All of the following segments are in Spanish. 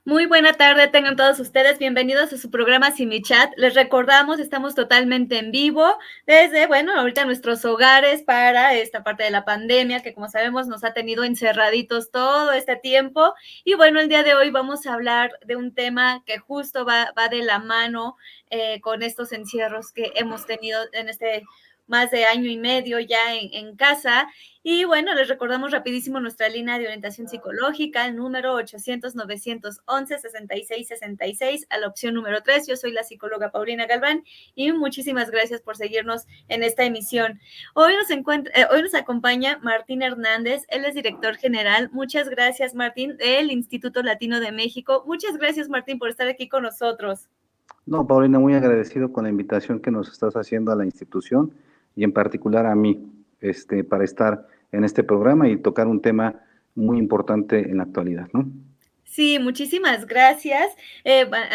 Muy buena tarde tengan todos ustedes, bienvenidos a su programa Sin Mi Chat. Les recordamos, estamos totalmente en vivo desde, bueno, ahorita nuestros hogares para esta parte de la pandemia que como sabemos nos ha tenido encerraditos todo este tiempo. Y bueno, el día de hoy vamos a hablar de un tema que justo va de la mano con estos encierros que hemos tenido en este más de año y medio ya en casa. Y bueno, les recordamos rapidísimo nuestra línea de orientación psicológica, el número 800-911-6666, a la opción número 3. Yo soy la psicóloga Paulina Galván y muchísimas gracias por seguirnos en esta emisión. Hoy nos acompaña Martín Hernández, él es director general. Muchas gracias, Martín, del Instituto Latino de México. Muchas gracias, Martín, por estar aquí con nosotros. No, Paulina, muy agradecido con la invitación que nos estás haciendo a la institución y en particular a mí, para estar en este programa y tocar un tema muy importante en la actualidad, ¿no? Sí, muchísimas gracias.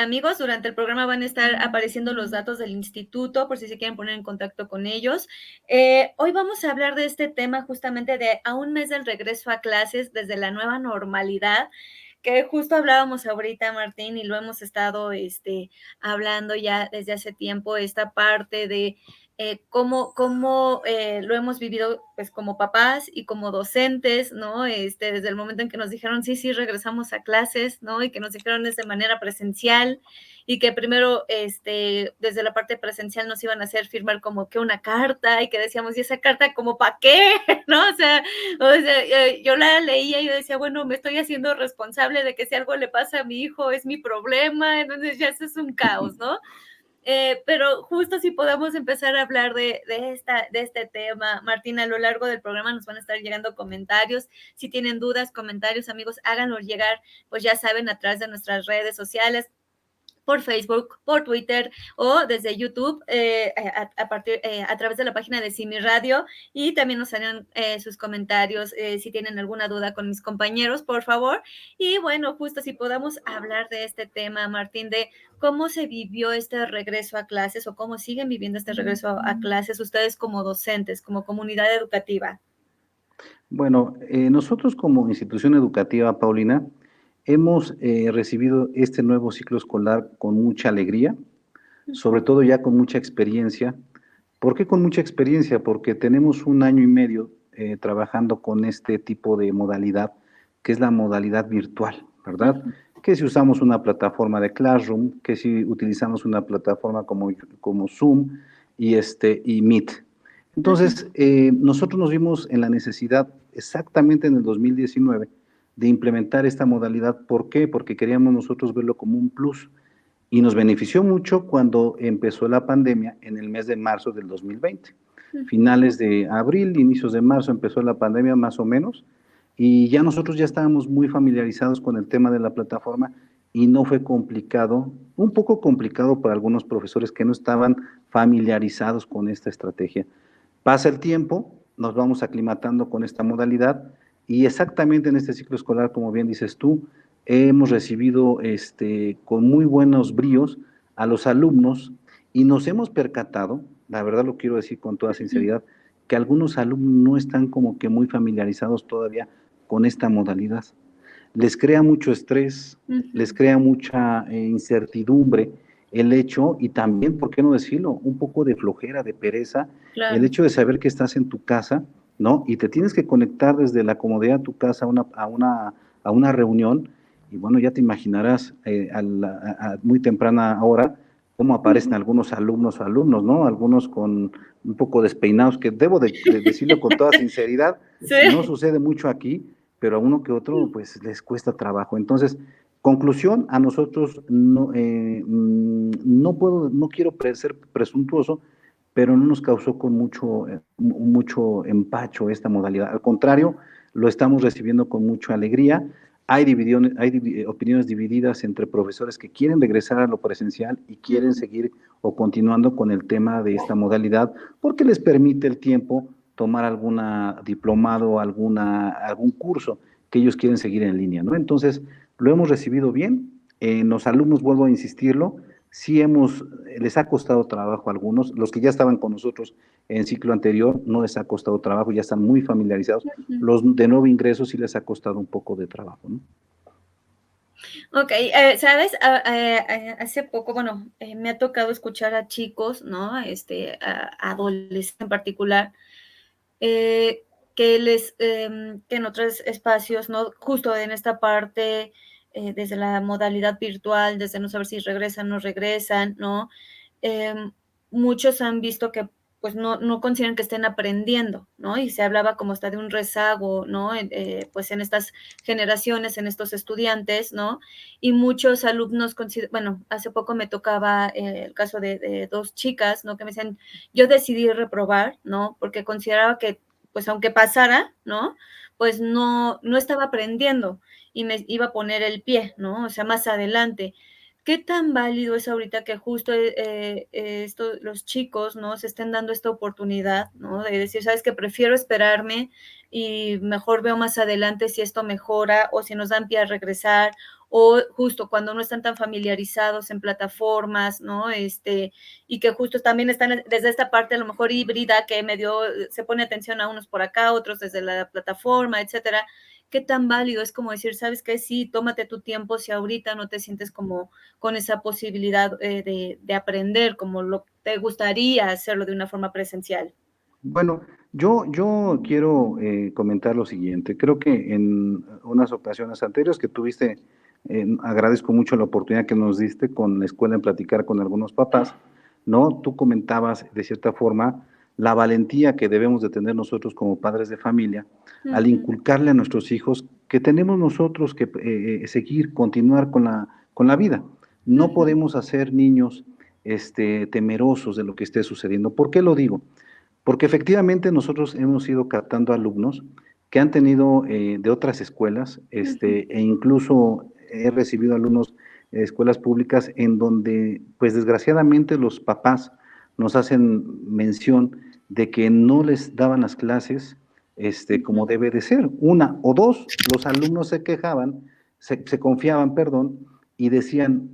Amigos, durante el programa van a estar apareciendo los datos del instituto por si se quieren poner en contacto con ellos. Hoy vamos a hablar de este tema justamente de a un mes del regreso a clases desde la nueva normalidad, que justo hablábamos ahorita, Martín, y lo hemos estado hablando ya desde hace tiempo, esta parte de cómo lo hemos vivido pues como papás y como docentes, ¿no? Desde el momento en que nos dijeron, sí, regresamos a clases, ¿no? Y que nos dijeron de manera presencial y que primero, desde la parte presencial nos iban a hacer firmar como que una carta y que decíamos, ¿y esa carta como para qué? ¿No? Yo la leía y yo decía, bueno, me estoy haciendo responsable de que si algo le pasa a mi hijo es mi problema, entonces ya eso es un caos, ¿no? Pero justo si podamos empezar a hablar de este tema, Martín, a lo largo del programa nos van a estar llegando comentarios. Si tienen dudas, comentarios, amigos, háganlos llegar, pues ya saben, a través de nuestras redes sociales, por Facebook, por Twitter o desde YouTube a través de la página de Simi Radio, y también nos harán sus comentarios si tienen alguna duda con mis compañeros, por favor. Y bueno, justo si podamos hablar de este tema, Martín, de cómo se vivió este regreso a clases o cómo siguen viviendo este regreso a clases ustedes como docentes, como comunidad educativa. Bueno, nosotros como institución educativa, Paulina, hemos recibido este nuevo ciclo escolar con mucha alegría, sobre todo ya con mucha experiencia. ¿Por qué con mucha experiencia? Porque tenemos un año y medio trabajando con este tipo de modalidad, que es la modalidad virtual, ¿verdad? Que si usamos una plataforma de Classroom, que si utilizamos una plataforma como Zoom y Meet. Entonces, nosotros nos vimos en la necesidad exactamente en el 2019 de implementar esta modalidad. ¿Por qué? Porque queríamos nosotros verlo como un plus. Y nos benefició mucho cuando empezó la pandemia en el mes de marzo del 2020. Finales de abril, inicios de marzo empezó la pandemia más o menos, y ya nosotros ya estábamos muy familiarizados con el tema de la plataforma y no fue complicado, un poco complicado para algunos profesores que no estaban familiarizados con esta estrategia. Pasa el tiempo, nos vamos aclimatando con esta modalidad y exactamente en este ciclo escolar, como bien dices tú, hemos recibido con muy buenos bríos a los alumnos y nos hemos percatado, la verdad lo quiero decir con toda sinceridad, que algunos alumnos no están como que muy familiarizados todavía con esta modalidad. Les crea mucho estrés, les crea mucha incertidumbre el hecho, y también, ¿por qué no decirlo? Un poco de flojera, de pereza, Claro. el hecho de saber que estás en tu casa, ¿no? Y te tienes que conectar desde la comodidad de tu casa a una reunión, y bueno, ya te imaginarás a muy temprana hora cómo aparecen algunos alumnos o alumnos, ¿no? Algunos con un poco despeinados, que debo de decirlo con toda sinceridad, Sí. no sucede mucho aquí, pero a uno que otro pues les cuesta trabajo. Entonces, conclusión, a nosotros no quiero ser presuntuoso, pero no nos causó con mucho empacho esta modalidad. Al contrario, lo estamos recibiendo con mucha alegría. Hay opiniones divididas entre profesores que quieren regresar a lo presencial y quieren seguir o continuando con el tema de esta modalidad, porque les permite el tiempo tomar alguna diplomado, algún curso que ellos quieren seguir en línea, ¿no? Entonces, lo hemos recibido bien. Los alumnos, vuelvo a insistirlo, sí les ha costado trabajo a algunos, los que ya estaban con nosotros en ciclo anterior no les ha costado trabajo, ya están muy familiarizados. Los de nuevo ingreso sí les ha costado un poco de trabajo, ¿no? Ok, ¿sabes? Hace poco, bueno, me ha tocado escuchar a chicos, ¿no? A adolescentes en particular, eh, que en otros espacios, ¿no? Justo en esta parte, desde la modalidad virtual, desde no saber si regresan, no regresan, ¿no? Em, Muchos han visto que pues no consideran que estén aprendiendo, ¿no? Y se hablaba como hasta de un rezago, ¿no? Pues en estas generaciones, en estos estudiantes, ¿no? Y muchos alumnos, bueno, hace poco me tocaba el caso de dos chicas, ¿no? Que me decían, yo decidí reprobar, ¿no? Porque consideraba que, pues aunque pasara, ¿no? Pues no estaba aprendiendo y me iba a poner el pie, ¿no? O sea, más adelante. ¿Qué tan válido es ahorita que justo los chicos, ¿no? Se estén dando esta oportunidad, ¿no? De decir, sabes que prefiero esperarme y mejor veo más adelante si esto mejora o si nos dan pie a regresar o justo cuando no están tan familiarizados en plataformas, ¿no? Y que justo también están desde esta parte a lo mejor híbrida que medio se pone atención a unos por acá, otros desde la plataforma, etcétera. ¿Qué tan válido es como decir, sabes qué? Sí, tómate tu tiempo si ahorita no te sientes como con esa posibilidad de aprender como lo te gustaría hacerlo de una forma presencial? Bueno, yo quiero comentar lo siguiente. Creo que en unas ocasiones anteriores que tuviste, agradezco mucho la oportunidad que nos diste con la escuela en platicar con algunos papás, ¿no? Tú comentabas de cierta forma la valentía que debemos de tener nosotros como padres de familia al Ujú, inculcarle a nuestros hijos que tenemos nosotros que seguir, continuar con la vida. No ujú, podemos hacer niños temerosos de lo que esté sucediendo. ¿Por qué lo digo? Porque efectivamente nosotros hemos ido captando alumnos que han tenido de otras escuelas, ujú, e incluso he recibido alumnos de escuelas públicas en donde, pues desgraciadamente los papás nos hacen mención de que no les daban las clases como ujú, debe de ser. Una o dos, los alumnos se quejaban, se confiaban, perdón, y decían,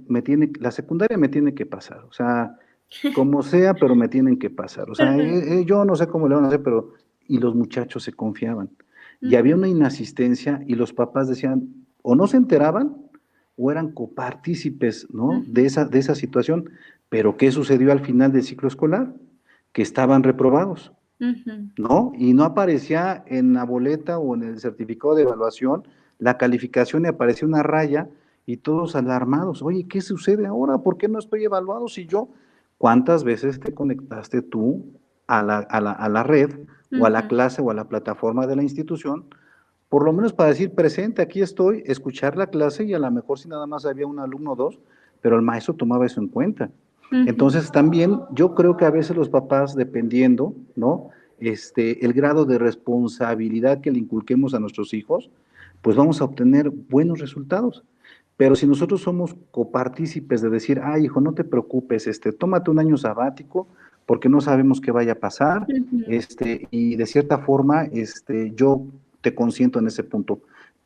la secundaria me tiene que pasar. O sea, como sea, pero me tienen que pasar. O sea, ujú, yo no sé cómo le van a hacer, pero... Y los muchachos se confiaban. Y había ujú, una inasistencia y los papás decían, o no se enteraban, o eran copartícipes, ¿no? ujú, De esa situación. Pero ¿qué sucedió al final del ciclo escolar? Que estaban reprobados, ujú, ¿no? Y no aparecía en la boleta o en el certificado de evaluación la calificación y aparecía una raya y todos alarmados. Oye, ¿qué sucede ahora? ¿Por qué no estoy evaluado si yo? ¿Cuántas veces te conectaste tú a la red o a la ujú, clase o a la plataforma de la institución? Por lo menos para decir presente, aquí estoy, escuchar la clase y a lo mejor si nada más había un alumno o dos, pero el maestro tomaba eso en cuenta. ujú, Entonces también yo creo que a veces los papás, dependiendo, ¿no? El grado de responsabilidad que le inculquemos a nuestros hijos, pues vamos a obtener buenos resultados. Pero si nosotros somos copartícipes de decir, ay, hijo, no te preocupes, tómate un año sabático, porque no sabemos qué vaya a pasar, ujú. y de cierta forma, yo te consiento en ese punto.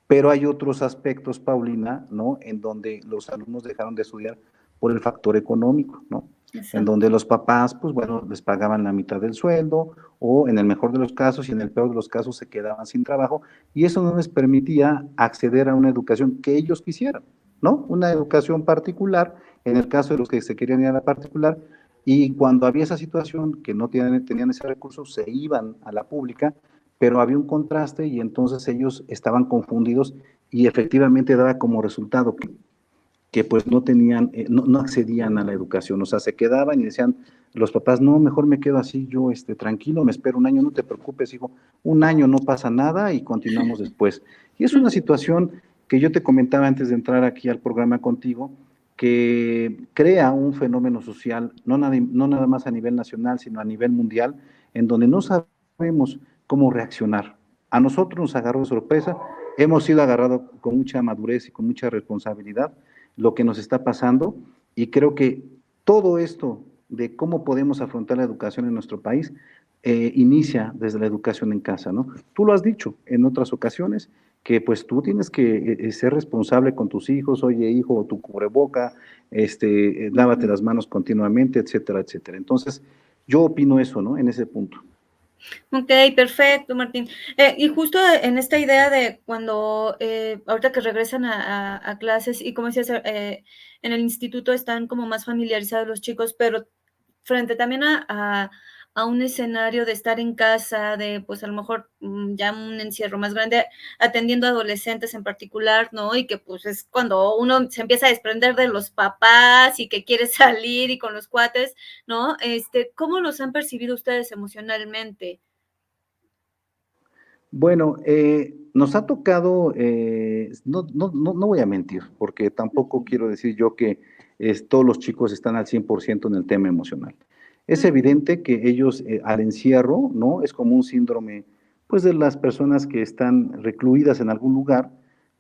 Pero hay otros aspectos, Paulina, ¿no? En donde los alumnos dejaron de estudiar por el factor económico, ¿no? En Exacto. donde los papás, pues bueno, les pagaban la mitad del sueldo o en el mejor de los casos y en el peor de los casos se quedaban sin trabajo y eso no les permitía acceder a una educación que ellos quisieran, ¿no? Una educación particular, en el caso de los que se querían ir a la particular, y cuando había esa situación que no tenían ese recurso, se iban a la pública, pero había un contraste y entonces ellos estaban confundidos y efectivamente daba como resultado que pues no tenían, no accedían a la educación, o sea, se quedaban y decían los papás, no, mejor me quedo así, yo tranquilo, me espero un año, no te preocupes, hijo, un año no pasa nada y continuamos después. Y es una Ujú, situación que yo te comentaba antes de entrar aquí al programa contigo, que crea un fenómeno social, no nada más a nivel nacional, sino a nivel mundial, en donde no sabemos cómo reaccionar. A nosotros nos agarró de sorpresa, hemos sido agarrados con mucha madurez y con mucha responsabilidad, lo que nos está pasando y creo que todo esto de cómo podemos afrontar la educación en nuestro país inicia desde la educación en casa, ¿no? Tú lo has dicho en otras ocasiones, que pues tú tienes que ser responsable con tus hijos, oye hijo, tu cubreboca, lávate ujú. las manos continuamente, etcétera, etcétera. Entonces, yo opino eso, ¿no? En ese punto. Ok, perfecto, Martín. Y justo en esta idea de cuando, ahorita que regresan a clases y como decías, en el instituto están como más familiarizados los chicos, pero frente también a un escenario de estar en casa, de pues a lo mejor ya un encierro más grande, atendiendo a adolescentes en particular, ¿no? Y que pues es cuando uno se empieza a desprender de los papás y que quiere salir y con los cuates, ¿no? ¿Cómo los han percibido ustedes emocionalmente? Bueno, nos ha tocado, no voy a mentir, porque tampoco quiero decir yo que todos los chicos están al 100% en el tema emocional. Es Ujú, evidente que ellos al encierro, ¿no? Es como un síndrome, pues, de las personas que están recluidas en algún lugar,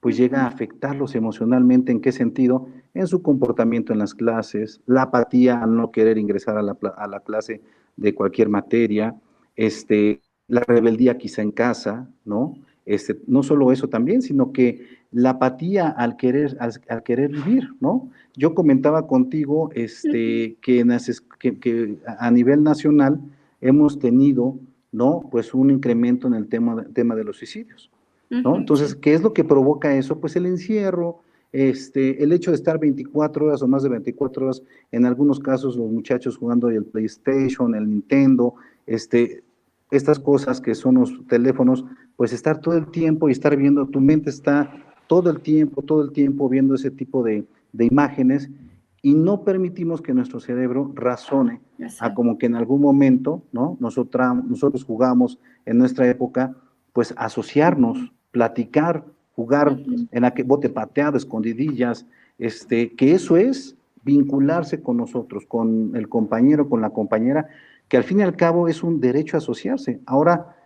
pues llega a ujú, afectarlos emocionalmente. ¿En qué sentido? En su comportamiento en las clases, la apatía al no querer ingresar a la clase de cualquier materia, la rebeldía quizá en casa, ¿no? No solo eso también, sino que la apatía al querer vivir, ¿no? Yo comentaba contigo ujú, que a nivel nacional hemos tenido, ¿no? Pues un incremento en el tema de los suicidios, ¿no? ujú, Entonces, sí. ¿qué es lo que provoca eso? Pues el encierro, el hecho de estar 24 horas o más de 24 horas, en algunos casos los muchachos jugando el PlayStation, el Nintendo, estas cosas que son los teléfonos, pues estar todo el tiempo y estar viendo, tu mente está todo el tiempo viendo ese tipo de imágenes y no permitimos que nuestro cerebro razone a Exacto. como que en algún momento, ¿no? Nosotros jugamos en nuestra época, pues asociarnos, platicar, jugar Ujú, en la que bote pateado, escondidillas, que eso es vincularse con nosotros, con el compañero, con la compañera, que al fin y al cabo es un derecho a asociarse. Ahora,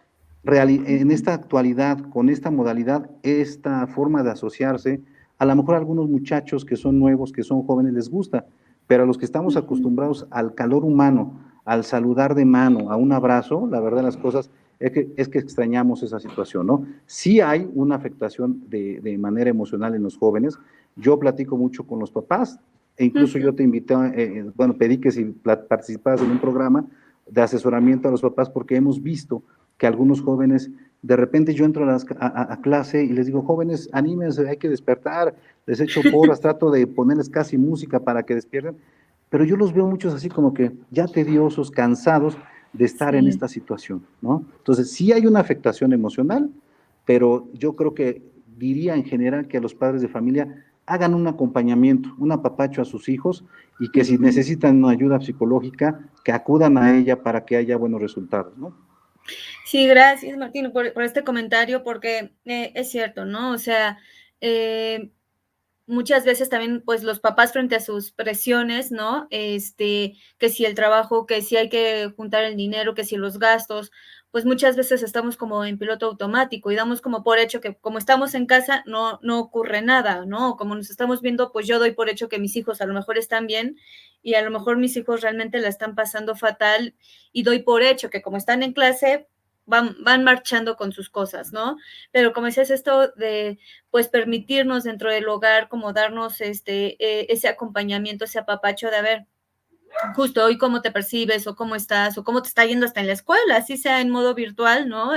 en ujú, esta actualidad, con esta modalidad, esta forma de asociarse, a lo mejor a algunos muchachos que son nuevos, que son jóvenes, les gusta, pero a los que estamos ujú, acostumbrados al calor humano, al saludar de mano, a un abrazo, la verdad de las cosas es que extrañamos esa situación, ¿no? Sí hay una afectación de manera emocional en los jóvenes. Yo platico mucho con los papás, e incluso ujú, yo te invité, bueno, pedí que si participaras en un programa de asesoramiento a los papás, porque hemos visto que algunos jóvenes, de repente yo entro a clase y les digo, jóvenes, anímense, hay que despertar, les echo porras, trato de ponerles casi música para que despierten, pero yo los veo muchos así como que ya tediosos, cansados de estar en sí. esta situación, ¿no? Entonces, sí hay una afectación emocional, pero yo creo que diría en general que a los padres de familia hagan un acompañamiento, un apapacho a sus hijos y que si Ujú. necesitan una ayuda psicológica, que acudan a ella para que haya buenos resultados, ¿no? Sí, gracias, Martín, por este comentario, porque es cierto, ¿no? O sea, eh, muchas veces también, pues, los papás frente a sus presiones, ¿no? Que si el trabajo, que si hay que juntar el dinero, que si los gastos, pues muchas veces estamos como en piloto automático y damos como por hecho que como estamos en casa no ocurre nada, ¿no? Como nos estamos viendo, pues yo doy por hecho que mis hijos a lo mejor están bien y a lo mejor mis hijos realmente la están pasando fatal y doy por hecho que como están en clase, van marchando con sus cosas, ¿no? Pero como decías esto de pues permitirnos dentro del hogar como darnos ese acompañamiento, ese apapacho de a ver, justo hoy cómo te percibes o cómo estás o cómo te está yendo hasta en la escuela, así sea en modo virtual, ¿no?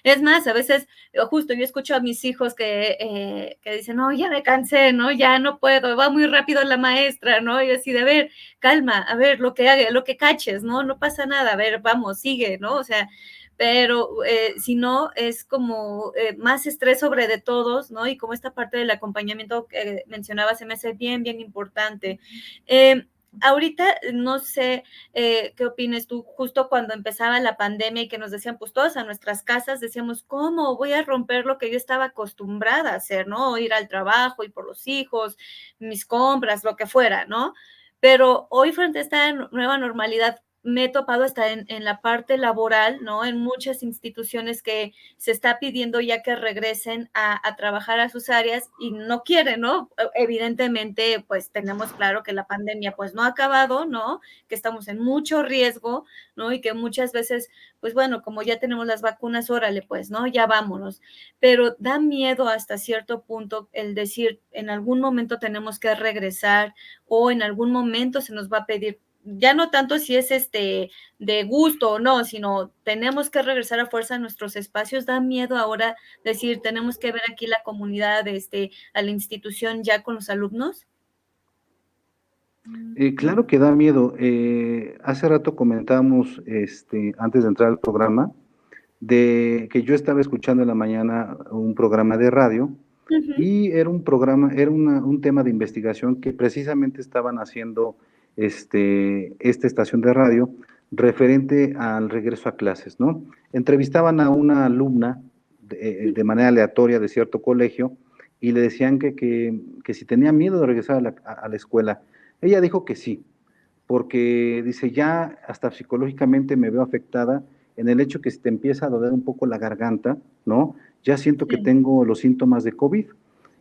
Es más, a veces justo yo escucho a mis hijos que dicen, no, ya me cansé, ¿no? Ya no puedo, va muy rápido la maestra, ¿no? Y así de, a ver, calma, a ver, lo que haga, lo que caches, ¿no? No pasa nada, a ver, vamos, sigue, ¿no? O sea, pero si no, es como más estrés sobre de todos, ¿no? Y como esta parte del acompañamiento que mencionaba se me hace bien, bien importante. Eh, Ahorita no sé qué opines tú, justo cuando empezaba la pandemia y que nos decían, pues todos a nuestras casas, decíamos, ¿cómo voy a romper lo que yo estaba acostumbrada a hacer, ¿no? Ir al trabajo, ir por los hijos, mis compras, lo que fuera, ¿no? Pero hoy frente a esta nueva normalidad, me he topado hasta en la parte laboral, ¿no? En muchas instituciones que se está pidiendo ya que regresen a trabajar a sus áreas y no quieren, ¿no? Evidentemente, pues tenemos claro que la pandemia pues no ha acabado, ¿no? Que estamos en mucho riesgo, ¿no? Y que muchas veces, pues bueno, como ya tenemos las vacunas, órale, pues, ¿no? Ya vámonos. Pero da miedo hasta cierto punto el decir, en algún momento tenemos que regresar o en algún momento se nos va a pedir ya no tanto si es de gusto o no, sino tenemos que regresar a fuerza a nuestros espacios. Da miedo ahora decir, tenemos que ver aquí la comunidad, a la institución ya con los alumnos. Claro que da miedo. Hace rato comentábamos, antes de entrar al programa, de que yo estaba escuchando en la mañana un programa de radio Ujú. y era un programa, era un tema de investigación que precisamente estaban haciendo esta estación de radio referente al regreso a clases, ¿no? Entrevistaban a una alumna de manera aleatoria de cierto colegio y le decían que si tenía miedo de regresar a la escuela. Ella dijo que sí, porque dice, ya hasta psicológicamente me veo afectada en el hecho que si te empieza a doler un poco la garganta, ¿no? Ya siento que Sí. tengo los síntomas de COVID.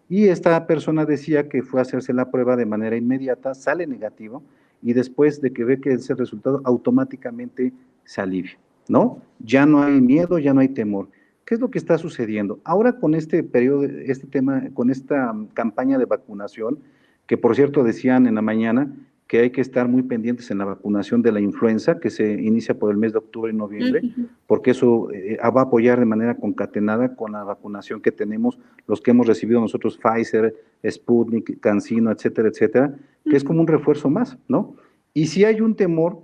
Y esta persona decía que fue a hacerse la prueba de manera inmediata, sale negativo, y después de que ve que ese resultado automáticamente se alivia, ¿no? Ya no hay miedo, ya no hay temor. ¿Qué es lo que está sucediendo? Ahora con este periodo, este tema, con esta campaña de vacunación, que por cierto decían en la mañana que hay que estar muy pendientes en la vacunación de la influenza, que se inicia por el mes de octubre y noviembre, Ujú. porque eso va a apoyar de manera concatenada con la vacunación que tenemos, los que hemos recibido nosotros, Pfizer, Sputnik, CanSino, etcétera, etcétera, que es como un refuerzo más, ¿no? Y si hay un temor,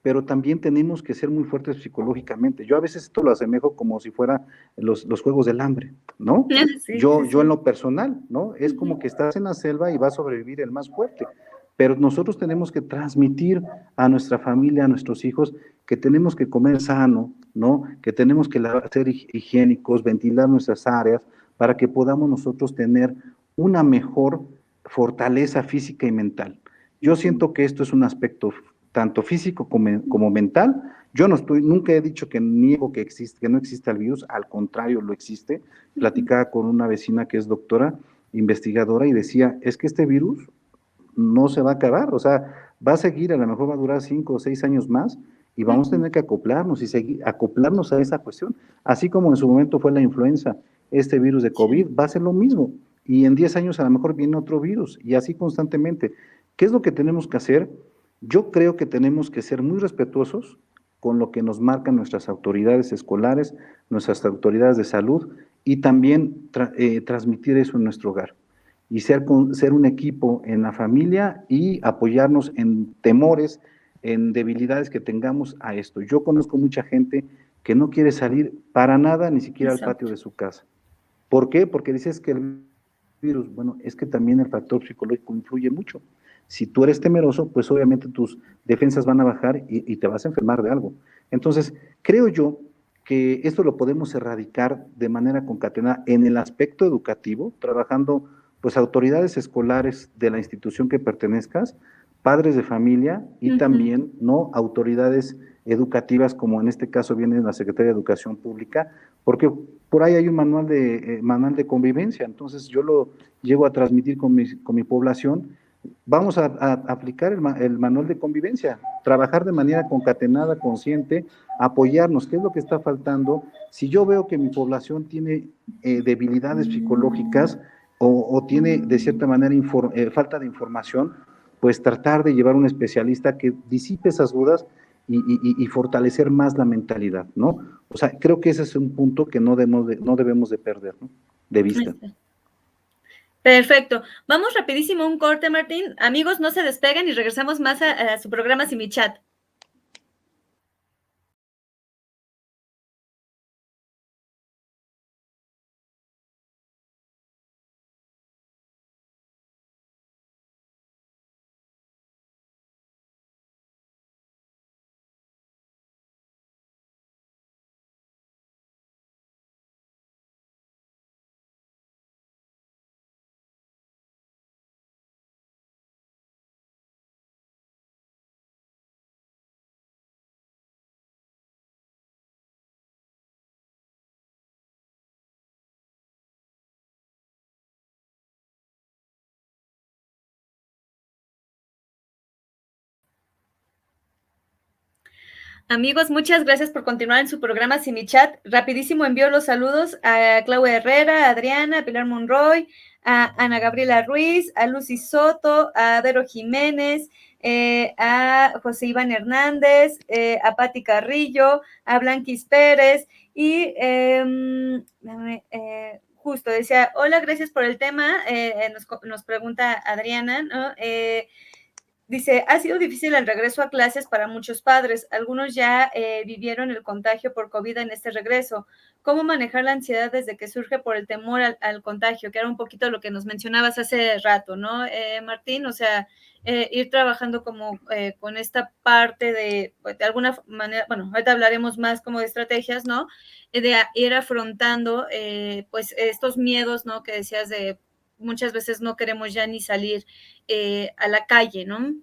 pero también tenemos que ser muy fuertes psicológicamente. Yo a veces esto lo asemejo como si fuera los Juegos del Hambre, ¿no? Sí, sí, Yo en sí. lo personal, ¿no? Es como Ujú. que estás en la selva y va a sobrevivir el más fuerte, pero nosotros tenemos que transmitir a nuestra familia, a nuestros hijos, que tenemos que comer sano, ¿no? Que tenemos que ser higiénicos, ventilar nuestras áreas, para que podamos nosotros tener una mejor fortaleza física y mental. Yo Ujú. siento que esto es un aspecto tanto físico como mental. Yo no estoy, nunca he dicho que niego que existe, que no existe el virus, al contrario, lo existe. Ujú. Platicaba con una vecina que es doctora, investigadora, y decía, es que este virus no se va a acabar, o sea, va a seguir, a lo mejor va a durar 5 o 6 años más, y vamos a Ujú. tener que acoplarnos y seguir, acoplarnos a esa cuestión, así como en su momento fue la influenza, este virus de Sí. COVID va a ser lo mismo, y en 10 años a lo mejor viene otro virus, y así constantemente. ¿Qué es lo que tenemos que hacer? Yo creo que tenemos que ser muy respetuosos con lo que nos marcan nuestras autoridades escolares, nuestras autoridades de salud, y también transmitir eso en nuestro hogar y ser un equipo en la familia y apoyarnos en temores, en debilidades que tengamos a esto. Yo conozco mucha gente que no quiere salir para nada, ni siquiera al patio Exacto. de su casa. ¿Por qué? Porque dices que el virus, bueno, es que también el factor psicológico influye mucho. Si tú eres temeroso, pues obviamente tus defensas van a bajar y te vas a enfermar de algo. Entonces, creo yo que esto lo podemos erradicar de manera concatenada en el aspecto educativo, trabajando pues autoridades escolares de la institución que pertenezcas, padres de familia y Ujú. también no autoridades educativas como en este caso viene la Secretaría de Educación Pública, porque por ahí hay un manual de convivencia, entonces yo lo llego a transmitir con mi población. Vamos a aplicar el manual de convivencia, trabajar de manera concatenada, consciente, apoyarnos, ¿qué es lo que está faltando? Si yo veo que mi población tiene debilidades psicológicas o tiene de cierta manera falta de información, pues tratar de llevar un especialista que disipe esas dudas y fortalecer más la mentalidad, ¿no? O sea, creo que ese es un punto que no debemos de perder, ¿no? De vista. Este, Perfecto. Vamos rapidísimo a un corte, Martín. Amigos, no se despeguen y regresamos más a su programa Sin Mi Chat. Amigos, muchas gracias por continuar en su programa Sin Mi Chat. Rapidísimo envío los saludos a Claudia Herrera, a Adriana, a Pilar Monroy, a Ana Gabriela Ruiz, a Lucy Soto, a Vero Jiménez, a José Iván Hernández, a Patti Carrillo, a Blanquis Pérez y justo decía, hola, gracias por el tema, nos pregunta Adriana, ¿no? Dice, ha sido difícil el regreso a clases para muchos padres. Algunos ya vivieron el contagio por COVID en este regreso. ¿Cómo manejar la ansiedad desde que surge por el temor al contagio? Que era un poquito lo que nos mencionabas hace rato, ¿no, Martín? O sea, ir trabajando como con esta parte de alguna manera, bueno, ahorita hablaremos más como de estrategias, ¿no? De ir afrontando, pues, estos miedos, ¿no? Que decías de muchas veces no queremos ya ni salir a la calle, ¿no?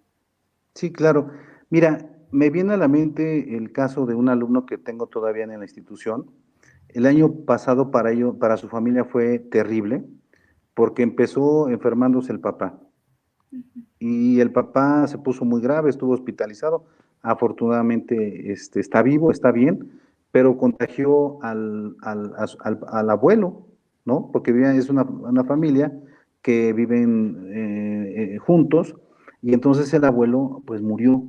Sí, claro. Mira, me viene a la mente el caso de un alumno que tengo todavía en la institución. El año pasado para su familia fue terrible, porque empezó enfermándose el papá. Y el papá se puso muy grave, estuvo hospitalizado. Afortunadamente está vivo, está bien, pero contagió al abuelo, ¿no? Porque es una familia que viven juntos, y entonces el abuelo pues murió.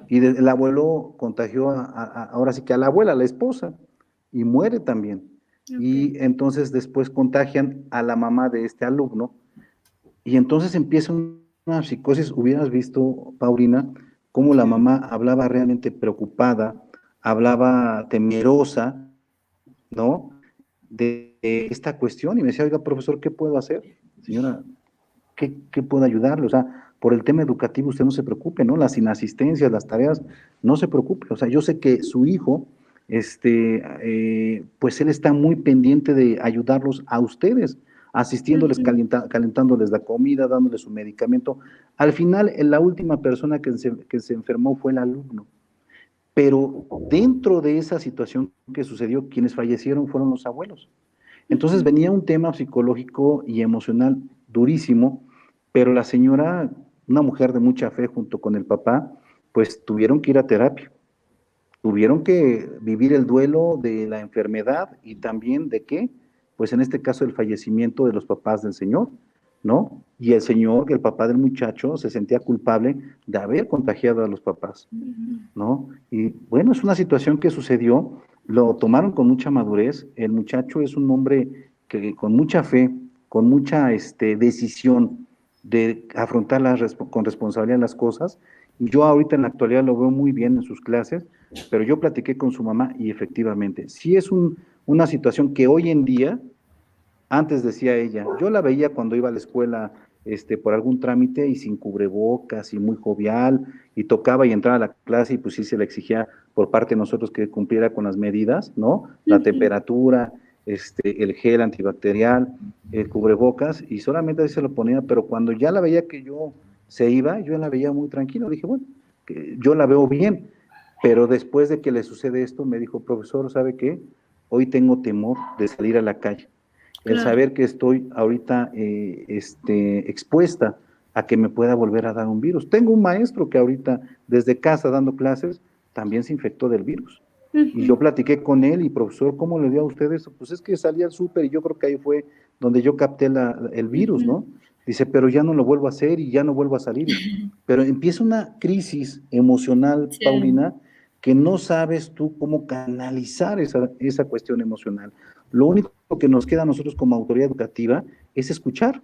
Y el abuelo contagió ahora sí que a la abuela, a la esposa, y muere también. Okay. Y entonces después contagian a la mamá de este alumno, y entonces empieza una psicosis. Hubieras visto, Paulina, cómo la Sí. mamá hablaba realmente preocupada, hablaba temerosa, ¿no? De esta cuestión, y me decía, oiga, profesor, ¿qué puedo hacer? Señora, ¿qué puedo ayudarle? O sea, por el tema educativo usted no se preocupe, ¿no? Las inasistencias, las tareas, no se preocupe. O sea, yo sé que su hijo, pues él está muy pendiente de ayudarlos a ustedes, asistiéndoles, calentándoles la comida, dándoles su medicamento. Al final, la última persona que se enfermó fue el alumno. Pero dentro de esa situación que sucedió, quienes fallecieron fueron los abuelos. Entonces venía un tema psicológico y emocional durísimo, pero la señora, una mujer de mucha fe junto con el papá, pues tuvieron que ir a terapia, tuvieron que vivir el duelo de la enfermedad y también de qué, pues en este caso el fallecimiento de los papás del señor, ¿no? Y el señor, el papá del muchacho, se sentía culpable de haber contagiado a los papás, ¿no? Y bueno, es una situación que sucedió, lo tomaron con mucha madurez. El muchacho es un hombre que con mucha fe, con mucha decisión de afrontar con responsabilidad las cosas, y yo ahorita en la actualidad lo veo muy bien en sus clases, pero yo platiqué con su mamá y efectivamente, sí es una situación que hoy en día, antes decía ella, yo la veía cuando iba a la escuela por algún trámite y sin cubrebocas y muy jovial, y tocaba y entraba a la clase y pues sí se le exigía por parte de nosotros que cumpliera con las medidas, ¿no? La temperatura, el gel antibacterial, el cubrebocas, y solamente así se lo ponía, pero cuando ya la veía que yo se iba, yo la veía muy tranquila, dije, bueno, que yo la veo bien, pero después de que le sucede esto, me dijo, profesor, ¿sabe qué? Hoy tengo temor de salir a la calle, el Claro. saber que estoy ahorita expuesta a que me pueda volver a dar un virus. Tengo un maestro que ahorita desde casa dando clases también se infectó del virus. Y yo platiqué con él y, profesor, ¿cómo le dio a usted eso? Pues es que salí al súper y yo creo que ahí fue donde yo capté el virus, ¿no? Dice, pero ya no lo vuelvo a hacer y ya no vuelvo a salir. Pero empieza una crisis emocional, Sí. Paulina, que no sabes tú cómo canalizar esa cuestión emocional. Lo único que nos queda a nosotros como autoridad educativa es escuchar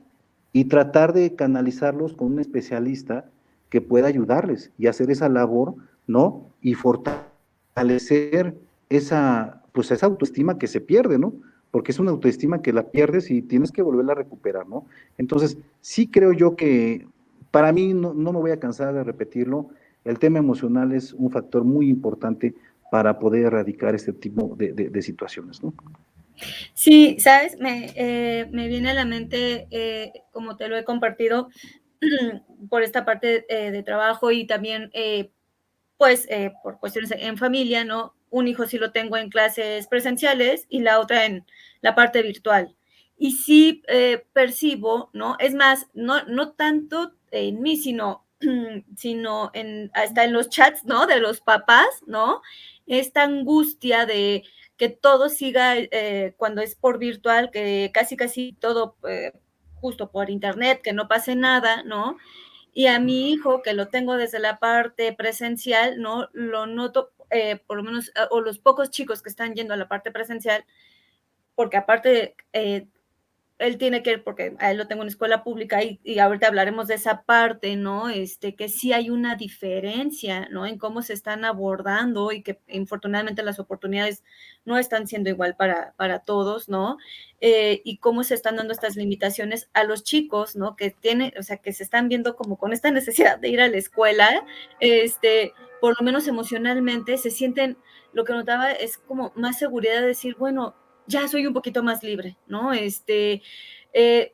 y tratar de canalizarlos con un especialista que pueda ayudarles y hacer esa labor, ¿no? Y fortalecer pues esa autoestima que se pierde, ¿no? Porque es una autoestima que la pierdes y tienes que volverla a recuperar, ¿no? Entonces, sí creo yo que para mí, no me voy a cansar de repetirlo, el tema emocional es un factor muy importante para poder erradicar este tipo de situaciones, ¿no? Sí, sabes, me viene a la mente, como te lo he compartido, por esta parte de trabajo y también, pues, por cuestiones en familia, ¿no? Un hijo sí lo tengo en clases presenciales y la otra en la parte virtual. Y sí percibo, ¿no? Es más, no tanto en mí, sino sino hasta en los chats, ¿no? De los papás, ¿no? Esta angustia de que todo siga cuando es por virtual, que casi todo justo por internet, que no pase nada, ¿no? Y a mi hijo, que lo tengo desde la parte presencial, ¿no? Lo noto, por lo menos, o los pocos chicos que están yendo a la parte presencial, porque aparte él tiene que ir, porque a él lo tengo en escuela pública y ahorita hablaremos de esa parte, ¿no? Que sí hay una diferencia, ¿no? En cómo se están abordando y que infortunadamente las oportunidades no están siendo igual para todos, ¿no? Y cómo se están dando estas limitaciones a los chicos, ¿no? Que tienen, o sea, que se están viendo como con esta necesidad de ir a la escuela, por lo menos emocionalmente se sienten, lo que notaba es como más seguridad de decir, bueno, ya soy un poquito más libre, ¿no?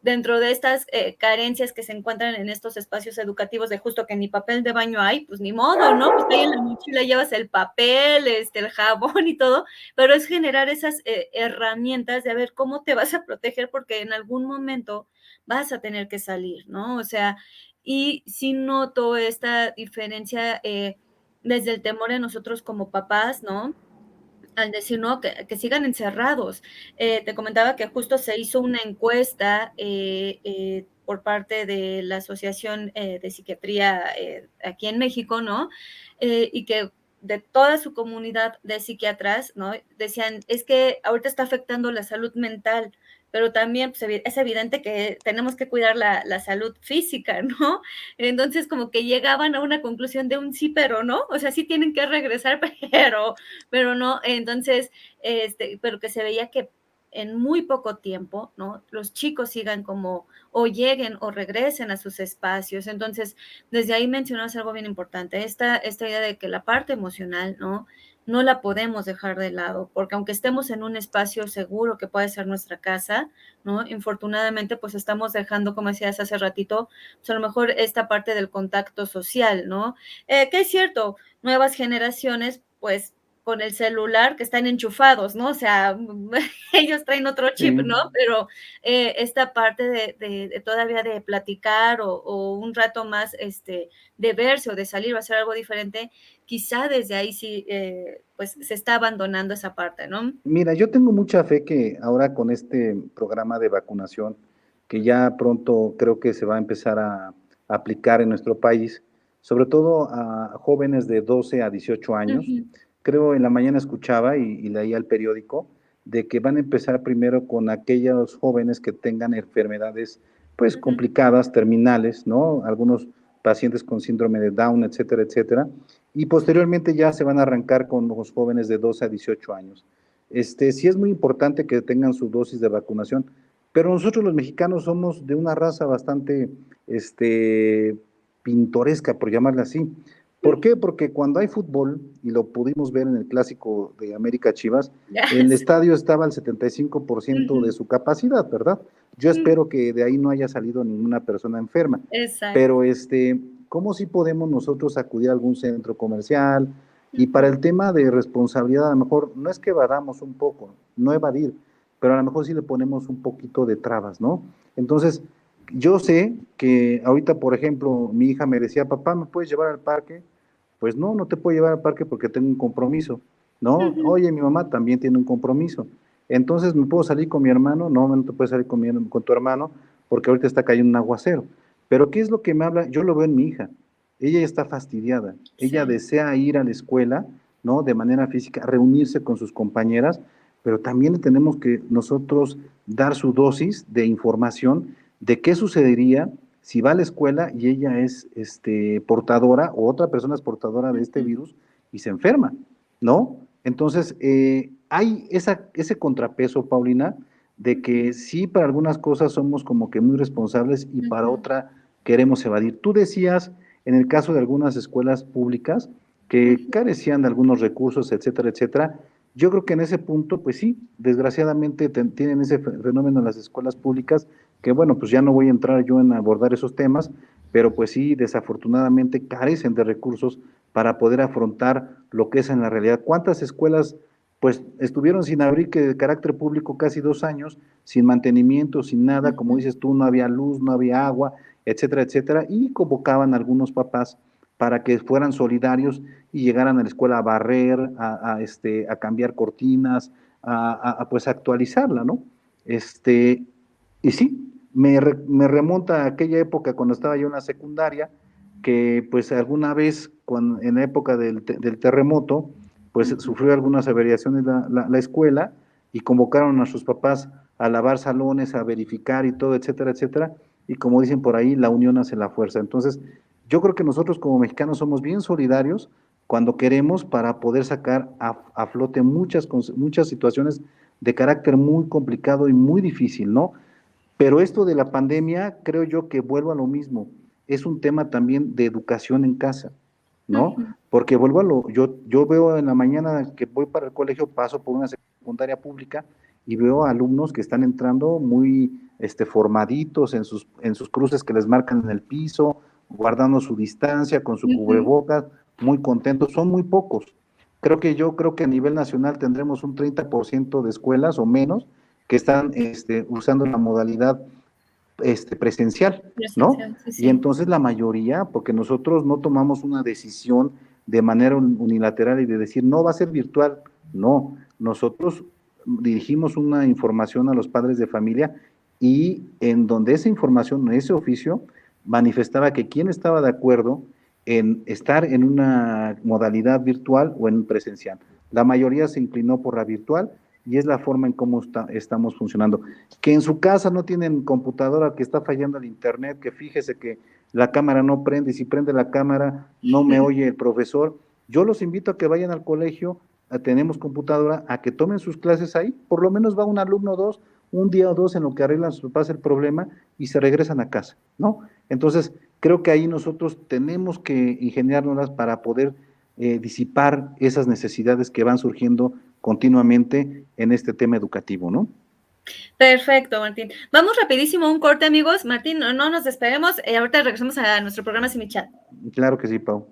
Dentro de estas carencias que se encuentran en estos espacios educativos de justo que ni papel de baño hay, pues ni modo, ¿no? Pues ahí en la mochila llevas el papel, el jabón y todo, pero es generar esas herramientas de a ver cómo te vas a proteger porque en algún momento vas a tener que salir, ¿no? O sea, y sí noto esta diferencia desde el temor en nosotros como papás, ¿no? Al decir, no, que sigan encerrados. Te comentaba que justo se hizo una encuesta por parte de la Asociación de Psiquiatría aquí en México, ¿no? Y que de toda su comunidad de psiquiatras, ¿no? Decían, es que ahorita está afectando la salud mental, pero también pues, es evidente que tenemos que cuidar la salud física, ¿no? Entonces, como que llegaban a una conclusión de un sí, pero no, o sea, sí tienen que regresar, pero no, entonces, pero que se veía que en muy poco tiempo, ¿no? Los chicos sigan como, o lleguen o regresen a sus espacios. Entonces, desde ahí mencionas algo bien importante, esta idea de que la parte emocional, ¿no? No la podemos dejar de lado, porque aunque estemos en un espacio seguro que puede ser nuestra casa, ¿no? Infortunadamente, pues estamos dejando, como decías hace ratito, pues a lo mejor esta parte del contacto social, ¿no? Que es cierto, nuevas generaciones, pues con el celular que están enchufados, ¿no? O sea, ellos traen otro chip, ¿no? Sí. Pero esta parte de todavía de platicar o un rato más de verse o de salir o hacer algo diferente, quizá desde ahí sí, pues se está abandonando esa parte, ¿no? Mira, yo tengo mucha fe que ahora con este programa de vacunación, que ya pronto creo que se va a empezar a aplicar en nuestro país, sobre todo a jóvenes de 12 a 18 años, Ujú, creo en la mañana escuchaba y leía el periódico de que van a empezar primero con aquellos jóvenes que tengan enfermedades pues ujú, complicadas, terminales, ¿no? Algunos pacientes con síndrome de Down, etcétera, etcétera, y posteriormente ya se van a arrancar con los jóvenes de 12 a 18 años. Sí es muy importante que tengan su dosis de vacunación, pero nosotros los mexicanos somos de una raza bastante, pintoresca, por llamarla así. ¿Por qué? Porque cuando hay fútbol, y lo pudimos ver en el clásico de América Chivas, ya el sé, estadio estaba al 75% de ujú, su capacidad, ¿verdad? Yo ujú, espero que de ahí no haya salido ninguna persona enferma, exacto. pero ¿cómo si podemos nosotros acudir a algún centro comercial? Y para Ujú, el tema de responsabilidad, a lo mejor no es que evadamos un poco, no evadir, pero a lo mejor sí le ponemos un poquito de trabas, ¿no? Entonces, yo sé que ahorita, por ejemplo, mi hija me decía, papá, ¿me puedes llevar al parque? Pues no, no te puedo llevar al parque porque tengo un compromiso, ¿no? ujú, Oye, mi mamá también tiene un compromiso. Entonces, ¿me puedo salir con mi hermano? No, no te puedes salir con tu hermano porque ahorita está cayendo un aguacero. Pero ¿qué es lo que me habla? Yo lo veo en mi hija. Ella está fastidiada. Ella sí, desea ir a la escuela, ¿no? De manera física, reunirse con sus compañeras, pero también le tenemos que nosotros dar su dosis de información de qué sucedería si va a la escuela y ella es portadora o otra persona es portadora de este ujú, virus y se enferma, ¿no? Entonces, hay ese contrapeso, Paulina, de ujú, que sí para algunas cosas somos como que muy responsables y para ujú, otra queremos evadir. Tú decías, en el caso de algunas escuelas públicas, que ujú, carecían de algunos recursos, etcétera, etcétera. Yo creo que en ese punto, pues sí, desgraciadamente tienen ese fenómeno en las escuelas públicas, que bueno, pues ya no voy a entrar yo en abordar esos temas, pero pues sí, desafortunadamente carecen de recursos para poder afrontar lo que es en la realidad. ¿Cuántas escuelas pues estuvieron sin abrir que de carácter público casi 2 años, sin mantenimiento, sin nada, como ujú, dices tú, no había luz, no había agua, etcétera, etcétera, y convocaban a algunos papás para que fueran solidarios y llegaran a la escuela a barrer, a cambiar cortinas, pues actualizarla, ¿no? Y sí, me remonta a aquella época cuando estaba yo en la secundaria, que pues alguna vez en la época del terremoto, pues sufrió algunas averiaciones la escuela y convocaron a sus papás a lavar salones, a verificar y todo, etcétera, etcétera. Y como dicen por ahí, la unión hace la fuerza. Entonces, yo creo que nosotros como mexicanos somos bien solidarios cuando queremos para poder sacar a flote muchas situaciones de carácter muy complicado y muy difícil, ¿no? Pero esto de la pandemia, creo yo que vuelvo a lo mismo, es un tema también de educación en casa, ¿no? Ujú, Porque yo veo en la mañana que voy para el colegio, paso por una secundaria pública y veo alumnos que están entrando muy formaditos en sus cruces que les marcan en el piso, guardando su distancia, con su ujú. cubrebocas, muy contentos, son muy pocos. Yo creo que a nivel nacional tendremos un 30% de escuelas o menos que están usando la modalidad presencial, ¿no? Presencial, sí, Y sí. entonces la mayoría, porque nosotros no tomamos una decisión de manera unilateral y de decir, no, va a ser virtual, no, nosotros dirigimos una información a los padres de familia y en donde esa información, ese oficio, manifestaba que quién estaba de acuerdo en estar en una modalidad virtual o en presencial. La mayoría se inclinó por la virtual y es la forma en cómo estamos funcionando. Que en su casa no tienen computadora, que está fallando el internet, que fíjese que la cámara no prende y si prende la cámara no me oye el profesor. Yo los invito a que vayan al colegio, tenemos computadora, a que tomen sus clases ahí, por lo menos va un alumno o dos, un día o dos en lo que arreglan sus papás el problema y se regresan a casa, ¿no? Entonces, creo que ahí nosotros tenemos que ingeniárnoslas para poder disipar esas necesidades que van surgiendo continuamente en este tema educativo, ¿no? Perfecto, Martín. Vamos rapidísimo a un corte, amigos. Martín, no nos despeguemos. Ahorita regresamos a nuestro programa Sin Mi Chat. Claro que sí, Pau.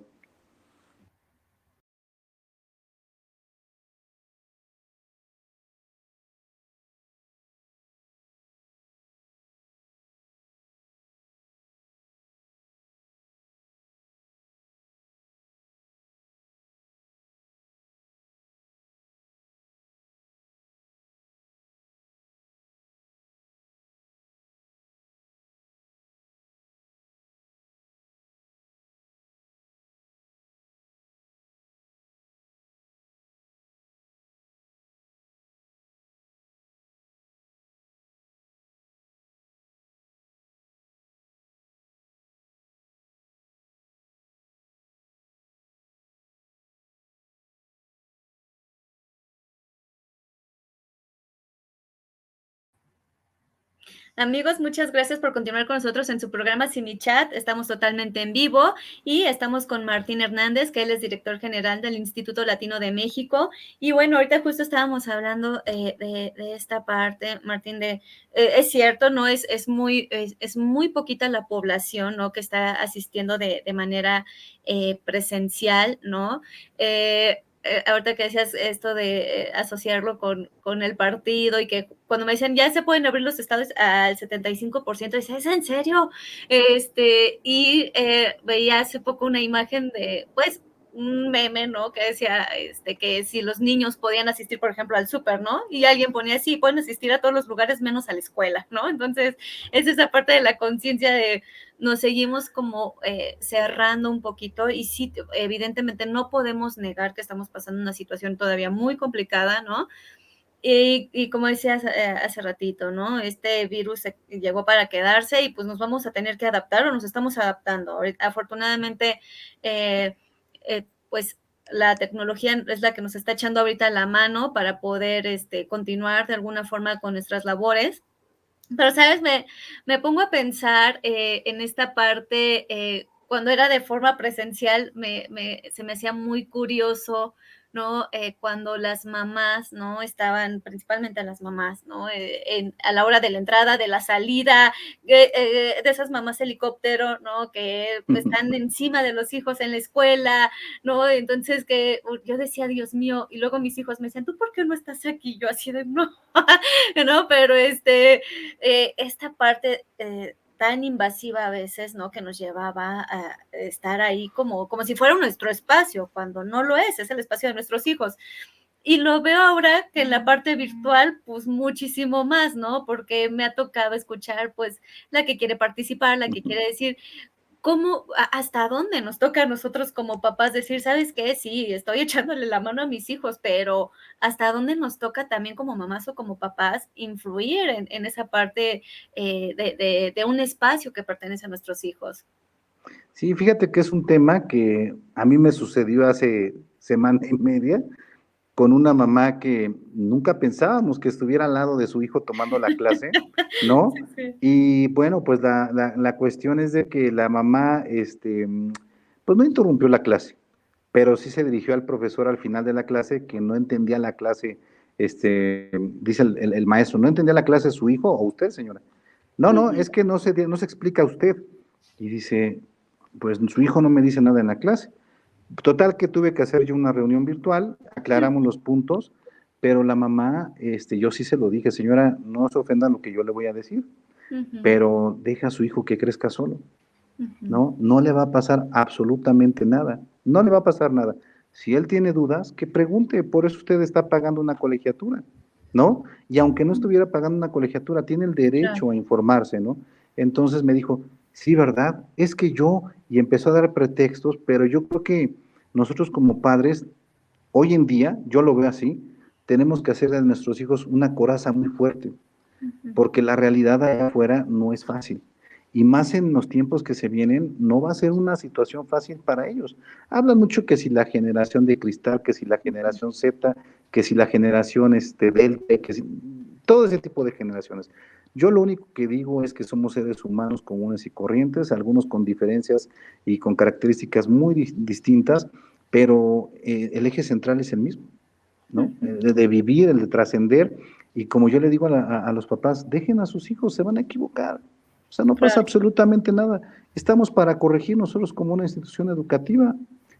Amigos, muchas gracias por continuar con nosotros en su programa Sin Mi Chat. Estamos totalmente en vivo y estamos con Martín Hernández, que él es director general del Instituto Latino de México. Y bueno, ahorita justo estábamos hablando de esta parte, Martín, es cierto, ¿no? Es muy poquita la población, ¿no? Que está asistiendo de manera presencial, ¿no? Ahorita que decías esto de asociarlo con el partido y que cuando me decían ya se pueden abrir los estados al 75%, decía, ¿es en serio? Veía hace poco una imagen de, pues, un meme, ¿no? Que decía que si los niños podían asistir, por ejemplo, al súper, ¿no? Y alguien ponía, sí, pueden asistir a todos los lugares menos a la escuela, ¿no? Entonces, es esa parte de la conciencia de nos seguimos como cerrando un poquito y sí, evidentemente no podemos negar que estamos pasando una situación todavía muy complicada, ¿no? Y como decías hace ratito, ¿no? Este virus llegó para quedarse y pues nos vamos a tener que adaptar o nos estamos adaptando. Afortunadamente, pues la tecnología es la que nos está echando ahorita la mano para poder continuar de alguna forma con nuestras labores. Pero, ¿sabes? Me pongo a pensar en esta parte, cuando era de forma presencial, se me hacía muy curioso, ¿no? Cuando las mamás, ¿no? Estaban, principalmente las mamás, ¿no? A la hora de la entrada, de la salida, de esas mamás helicóptero, ¿no? Que están encima de los hijos en la escuela, ¿no? Entonces yo decía, Dios mío, y luego mis hijos me decían, ¿tú por qué no estás aquí? Yo así de, no, ¿no? Pero esta parte tan invasiva a veces, ¿no? Que nos llevaba a estar ahí como si fuera nuestro espacio, cuando no lo es el espacio de nuestros hijos. Y lo veo ahora que en la parte virtual, pues muchísimo más, ¿no? Porque me ha tocado escuchar, pues, la que quiere participar, la que Ujú. quiere decir, ¿cómo, hasta dónde nos toca a nosotros como papás decir, sabes qué? Sí, estoy echándole la mano a mis hijos, pero hasta dónde nos toca también como mamás o como papás influir en esa parte de un espacio que pertenece a nuestros hijos. Sí, fíjate que es un tema que a mí me sucedió hace semana y media con una mamá que nunca pensábamos que estuviera al lado de su hijo tomando la clase, ¿no? Sí, sí. Y bueno, pues la cuestión es de que la mamá, pues no interrumpió la clase, pero sí se dirigió al profesor al final de la clase que no entendía la clase, dice el maestro, ¿no entendía la clase su hijo o usted, señora? No, no, Ujú, es que no se explica a usted. Y dice, pues su hijo no me dice nada en la clase. Total que tuve que hacer yo una reunión virtual, aclaramos los puntos, pero la mamá, yo sí se lo dije, señora, no se ofenda lo que yo le voy a decir, ujú, pero deja a su hijo que crezca solo, ujú. ¿no? No le va a pasar absolutamente nada, no le va a pasar nada. Si él tiene dudas, que pregunte, por eso usted está pagando una colegiatura, ¿no? Y aunque no estuviera pagando una colegiatura, tiene el Claro. derecho a informarse, ¿no? Entonces me dijo, sí, ¿verdad? Es que yo, y empezó a dar pretextos, pero yo creo que nosotros como padres, hoy en día, yo lo veo así, tenemos que hacerle a nuestros hijos una coraza muy fuerte, Ujú. porque la realidad allá afuera no es fácil. Y más en los tiempos que se vienen, no va a ser una situación fácil para ellos. Hablan mucho que si la generación de cristal, que si la generación Z, que si la generación Delta, que si, todo ese tipo de generaciones. Yo lo único que digo es que somos seres humanos comunes y corrientes, algunos con diferencias y con características muy distintas, pero el eje central es el mismo, ¿no? Ujú. De vivir, el de trascender, y como yo le digo a los papás, dejen a sus hijos, se van a equivocar, o sea, no pasa Claro. absolutamente nada, estamos para corregir nosotros como una institución educativa,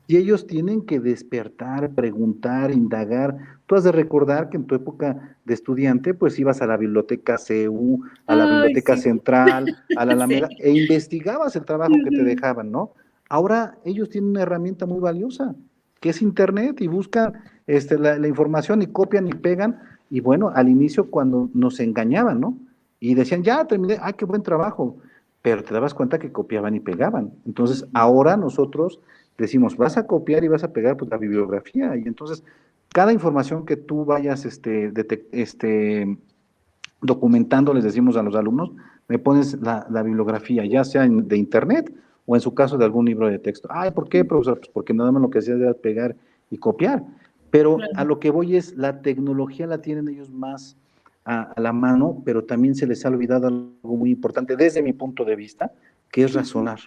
y ellos tienen que despertar, preguntar, indagar. Tú has de recordar que en tu época de estudiante, pues ibas a la biblioteca CU, a la Ay, biblioteca sí. central, a la Sí. Alameda, e investigabas el trabajo que te Ujú. dejaban, ¿no? Ahora ellos tienen una herramienta muy valiosa, que es Internet, y buscan la información y copian y pegan. Y bueno, al inicio cuando nos engañaban, ¿no? Y decían, ya terminé, qué buen trabajo, pero te dabas cuenta que copiaban y pegaban. Entonces, Ujú. ahora nosotros decimos, vas a copiar y vas a pegar pues la bibliografía, y entonces cada información que tú vayas documentando, les decimos a los alumnos, me pones la bibliografía, ya sea de internet o en su caso de algún libro de texto. Ay, ¿por qué, profesor? Pues porque nada más lo que hacía era pegar y copiar. Pero a Claro. lo que voy es, la tecnología la tienen ellos más a la mano, pero también se les ha olvidado algo muy importante desde mi punto de vista, que es Ujú. razonar,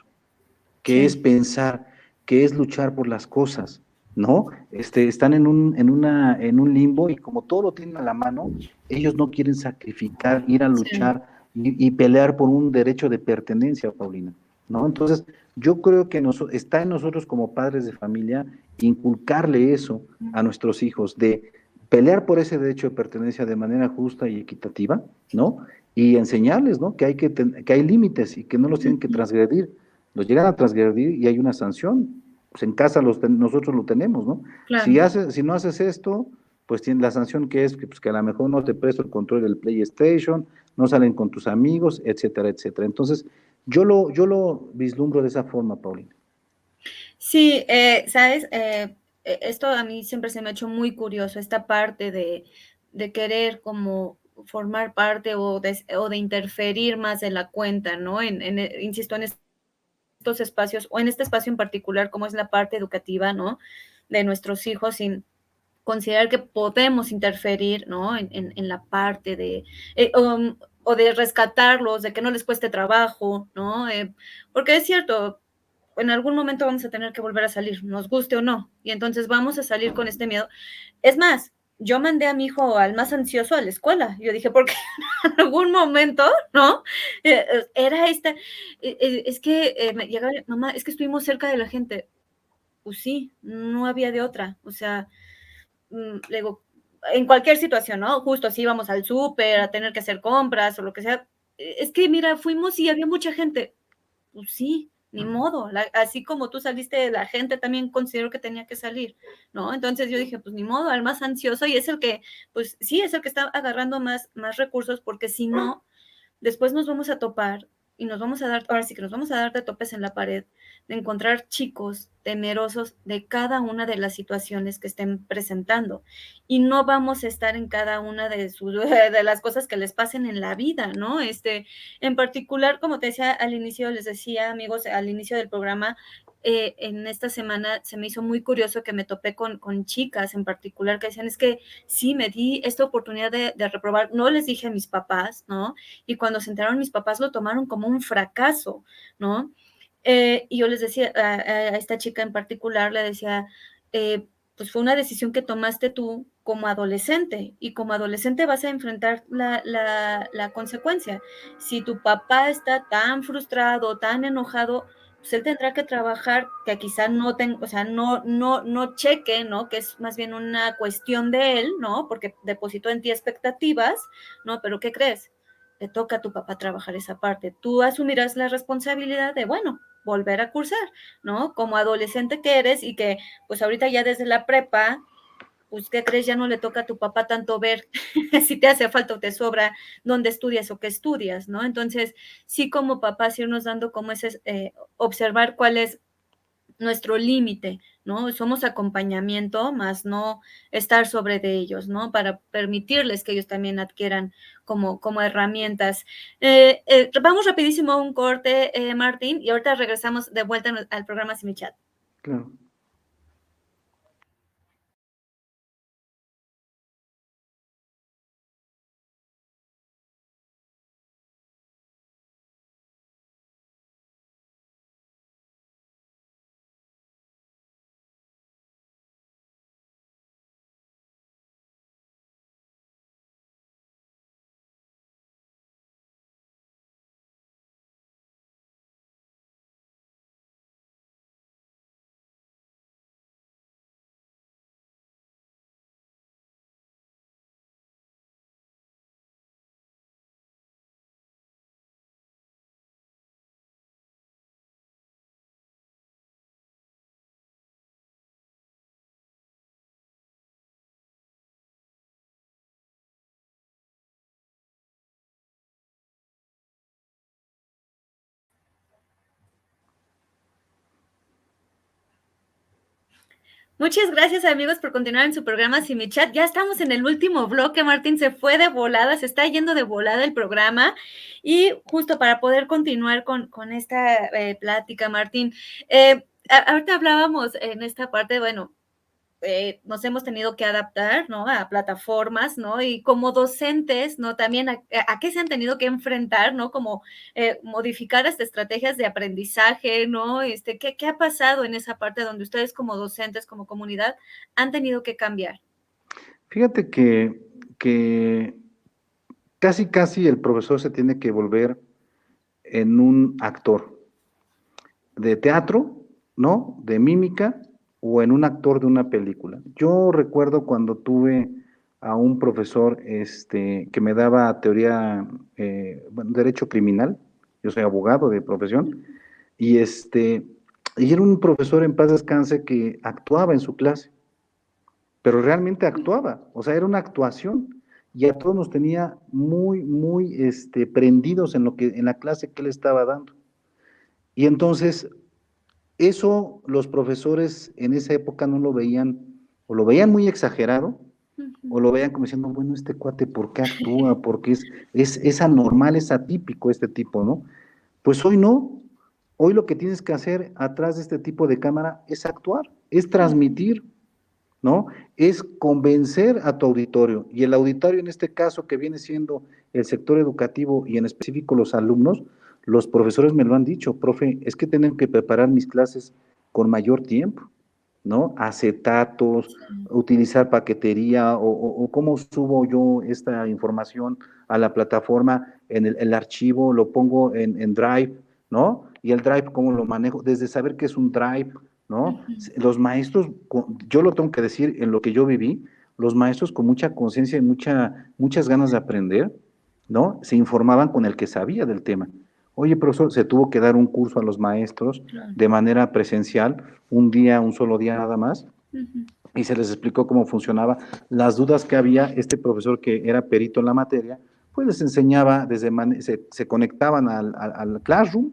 que es Sí, pensar, que es luchar por las cosas, ¿no? Están en un limbo, y como todo lo tienen a la mano, ellos no quieren sacrificar, ir a sí. luchar y pelear por un derecho de pertenencia, Paulina, ¿no? Entonces, yo creo que está en nosotros como padres de familia inculcarle eso a nuestros hijos, de pelear por ese derecho de pertenencia de manera justa y equitativa, ¿no? Y enseñarles, ¿no? Que hay límites y que no los tienen que Ujú. transgredir. Los llegan a transgredir y hay una sanción. Pues en casa nosotros lo tenemos, ¿no? Claro. Si no haces esto, pues tiene la sanción, que es pues, que a lo mejor no te presto el control del PlayStation, no salen con tus amigos, etcétera, etcétera. Entonces, yo lo vislumbro de esa forma, Paulina. Sí, ¿sabes? Esto a mí siempre se me ha hecho muy curioso, esta parte de querer como formar parte o de interferir más en la cuenta, ¿no? Insisto, en estos espacios o en este espacio en particular, como es la parte educativa, ¿no? De nuestros hijos, sin considerar que podemos interferir, ¿no? En la parte o de rescatarlos, de que no les cueste trabajo, ¿no? Porque es cierto, en algún momento vamos a tener que volver a salir, nos guste o no, y entonces vamos a salir con este miedo. Es más, yo mandé a mi hijo al más ansioso a la escuela. Yo dije, porque en algún momento, ¿no? Era esta, es que me llegaba, mamá, es que estuvimos cerca de la gente. Pues sí, no había de otra. O sea, le digo, en cualquier situación, ¿no? Justo así íbamos al súper a tener que hacer compras o lo que sea, es que mira, fuimos y había mucha gente. Pues sí, ni modo, así como tú saliste, la gente también considero que tenía que salir, ¿no? Entonces yo dije, pues ni modo, al más ansioso, y es el que, pues sí, es el que está agarrando más recursos, porque si no, después nos vamos a topar y nos vamos a dar, ahora sí que nos vamos a dar de topes en la pared, de encontrar chicos temerosos de cada una de las situaciones que estén presentando. Y no vamos a estar en cada una de las cosas que les pasen en la vida, ¿no? En particular, como te decía al inicio, les decía, amigos, al inicio del programa, en esta semana se me hizo muy curioso que me topé con chicas en particular que decían, es que sí, me di esta oportunidad de reprobar, no les dije a mis papás, ¿no? Y cuando se enteraron mis papás lo tomaron como un fracaso, ¿no? Y yo les decía, a esta chica en particular, le decía, pues fue una decisión que tomaste tú como adolescente y como adolescente vas a enfrentar la consecuencia. Si tu papá está tan frustrado, tan enojado, pues él tendrá que trabajar que quizá no o sea, no cheque, ¿no? Que es más bien una cuestión de él, ¿no? Porque depositó en ti expectativas, ¿no? Pero ¿qué crees? Le toca a tu papá trabajar esa parte. Tú asumirás la responsabilidad de, bueno, volver a cursar, ¿no? Como adolescente que eres y que, pues ahorita ya desde la prepa, pues, ¿qué crees? Ya no le toca a tu papá tanto ver si te hace falta o te sobra dónde estudias o qué estudias, ¿no? Entonces, sí como papás irnos dando como ese, observar cuál es nuestro límite, ¿no? Somos acompañamiento, más no estar sobre de ellos, ¿no? Para permitirles que ellos también adquieran como herramientas. Vamos rapidísimo a un corte, Martín, y ahorita regresamos de vuelta al programa Sin Mi Chat. Claro. Muchas gracias, amigos, por continuar en su programa Sin Mi Chat. Ya estamos en el último bloque, Martín, se fue de volada, se está yendo de volada el programa. Y justo para poder continuar con esta plática, Martín, ahorita hablábamos en esta parte, bueno, nos hemos tenido que adaptar, ¿no? A plataformas, ¿no? Y como docentes, ¿no? También a qué se han tenido que enfrentar, ¿no? Como modificar estas estrategias de aprendizaje, ¿no? ¿Qué ha pasado en esa parte donde ustedes como docentes, como comunidad, han tenido que cambiar? Fíjate que casi el profesor se tiene que volver en un actor de teatro, ¿no? De mímica o en un actor de una película. Yo recuerdo cuando tuve a un profesor que me daba teoría, bueno, derecho criminal, yo soy abogado de profesión, y era un profesor en paz descanse que actuaba en su clase, pero realmente actuaba, o sea, era una actuación, y a todos nos tenía muy prendidos en en la clase que él estaba dando. Y entonces eso los profesores en esa época no lo veían, o lo veían muy exagerado, o lo veían como diciendo, bueno, este cuate, ¿por qué actúa? Porque es anormal, es atípico este tipo, ¿no? Pues hoy no, hoy lo que tienes que hacer atrás de este tipo de cámara es actuar, es transmitir, ¿no? Es convencer a tu auditorio, y el auditorio en este caso que viene siendo el sector educativo y en específico los alumnos, los profesores me lo han dicho, profe, es que tienen que preparar mis clases con mayor tiempo, ¿no? Acetatos, utilizar paquetería o cómo subo yo esta información a la plataforma, en el archivo, lo pongo en Drive, ¿no? Y el Drive, ¿cómo lo manejo? Desde saber qué es un Drive, ¿no? Los maestros, yo lo tengo que decir en lo que yo viví, los maestros con mucha conciencia y muchas ganas de aprender, ¿no? Se informaban con el que sabía del tema. Oye, profesor, se tuvo que dar un curso a los maestros Claro. de manera presencial, un día, un solo día nada más, Ujú. y se les explicó cómo funcionaba. Las dudas que había, este profesor que era perito en la materia, pues les enseñaba, se conectaban al Classroom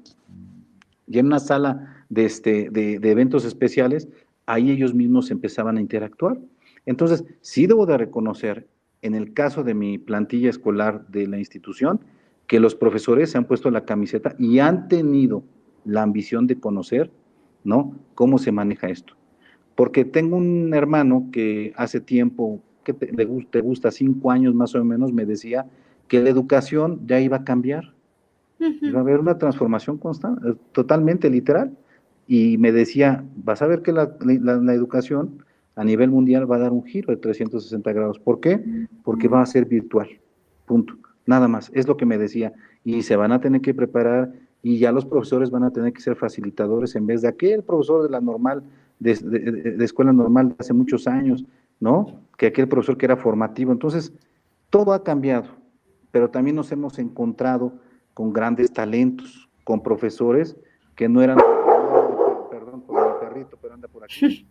y en una sala de eventos especiales, ahí ellos mismos empezaban a interactuar. Entonces, sí debo de reconocer, en el caso de mi plantilla escolar de la institución, que los profesores se han puesto la camiseta y han tenido la ambición de conocer, ¿no? Cómo se maneja esto. Porque tengo un hermano que hace tiempo, que te gusta 5 años más o menos, me decía que la educación ya iba a cambiar, iba a Ujú. haber una transformación constante, totalmente literal. Y me decía, vas a ver que la educación a nivel mundial va a dar un giro de 360 grados. ¿Por qué? Porque va a ser virtual. Punto. Nada más. Es lo que me decía. Y se van a tener que preparar y ya los profesores van a tener que ser facilitadores en vez de aquel profesor de la normal, de escuela normal de hace muchos años, ¿no? Que aquel profesor que era formativo. Entonces, todo ha cambiado, pero también nos hemos encontrado con grandes talentos, con profesores que no eran, perdón por mi perrito, pero anda por aquí,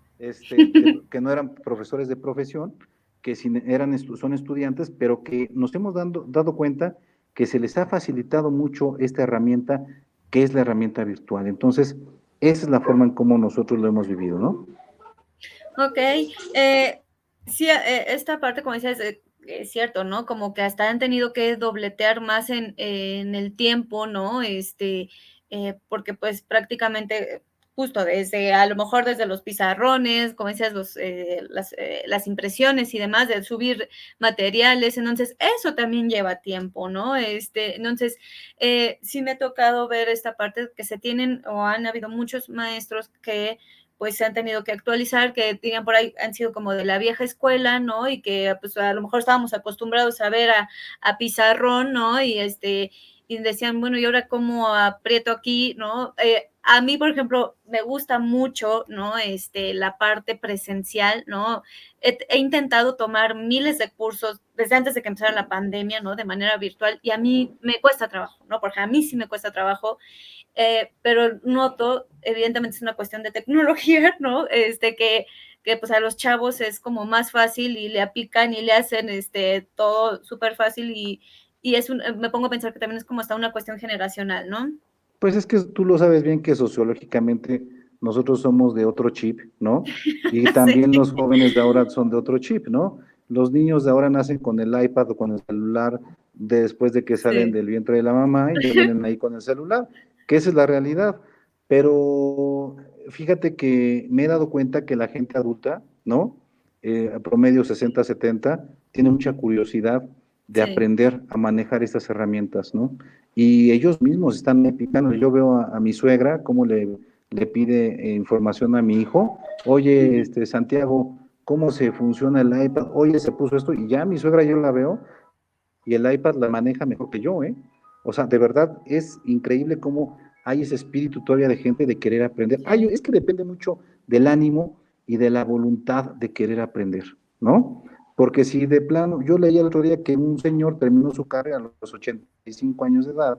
que no eran profesores de profesión, que son estudiantes, pero que nos hemos dado cuenta que se les ha facilitado mucho esta herramienta, que es la herramienta virtual. Entonces, esa es la forma en cómo nosotros lo hemos vivido, ¿no? Ok, sí, esta parte, como decías, es cierto, ¿no? Como que hasta han tenido que dobletear más en el tiempo, ¿no? Porque pues prácticamente, justo desde, a lo mejor desde los pizarrones, como decías, las impresiones y demás, de subir materiales, entonces eso también lleva tiempo, ¿no? Entonces, sí me ha tocado ver esta parte que se tienen o han habido muchos maestros que pues se han tenido que actualizar, que digan por ahí han sido como de la vieja escuela, ¿no? Y que pues a lo mejor estábamos acostumbrados a ver a pizarrón, ¿no? Y decían, bueno, ¿y ahora cómo aprieto aquí, no? A mí, por ejemplo, me gusta mucho, ¿no? La parte presencial, ¿no? He intentado tomar miles de cursos desde antes de que empezara la pandemia, ¿no? De manera virtual, y a mí me cuesta trabajo, ¿no? Porque a mí sí me cuesta trabajo, pero noto, evidentemente es una cuestión de tecnología, ¿no? Que pues a los chavos es como más fácil y le aplican y le hacen todo súper fácil me pongo a pensar que también es como hasta una cuestión generacional, ¿no? Pues es que tú lo sabes bien que sociológicamente nosotros somos de otro chip, ¿no? Y también Sí, los jóvenes de ahora son de otro chip, ¿no? Los niños de ahora nacen con el iPad o con el celular después de que salen sí. del vientre de la mamá y ya vienen ahí con el celular, que esa es la realidad. Pero fíjate que me he dado cuenta que la gente adulta, ¿no? A promedio 60, 70, tiene mucha curiosidad de Sí. aprender a manejar estas herramientas, ¿no? Y ellos mismos están picando. Yo veo a mi suegra cómo le pide información a mi hijo. Oye, Santiago, ¿cómo se funciona el iPad? Oye, se puso esto y ya mi suegra yo la veo y el iPad la maneja mejor que yo, ¿eh? O sea, de verdad es increíble cómo hay ese espíritu todavía de gente de querer aprender. Ay, Sí. es que depende mucho del ánimo y de la voluntad de querer aprender, ¿no? Porque si de plano, yo leí el otro día que un señor terminó su carrera a los 85 años de edad